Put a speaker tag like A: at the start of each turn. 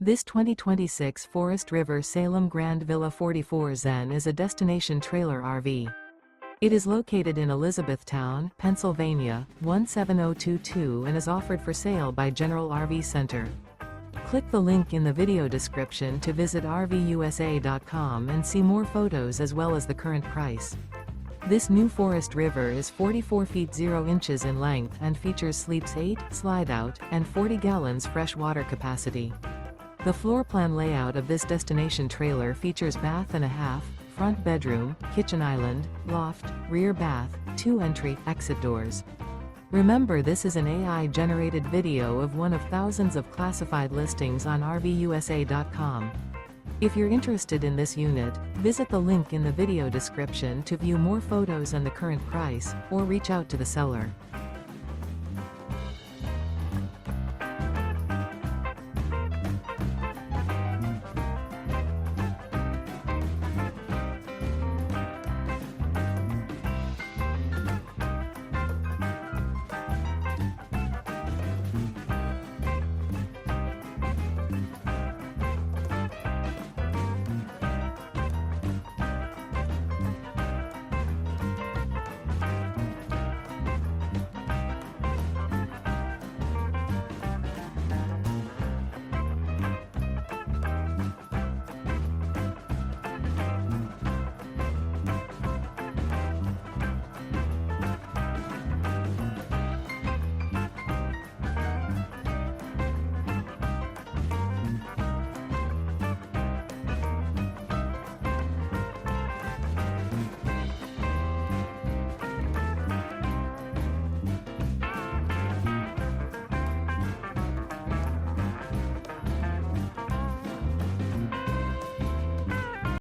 A: This 2026 Forest River Salem Grand Villa 44 Zen is a destination trailer RV. It is located in Elizabethtown, Pennsylvania, 17022 and is offered for sale by General RV Center. Click the link in the video description to visit RVUSA.com and see more photos as well as the current price. This new Forest River is 44 feet 0 inches in length and features sleeps 8, slide-out, and 40 gallons fresh water capacity. The floor plan layout of this destination trailer features bath and a half, front bedroom, kitchen island, loft, rear bath, 2 entry/exit doors. Remember, this is an AI-generated video of one of thousands of classified listings on RVUSA.com. If you're interested in this unit, visit the link in the video description to view more photos and the current price, or reach out to the seller.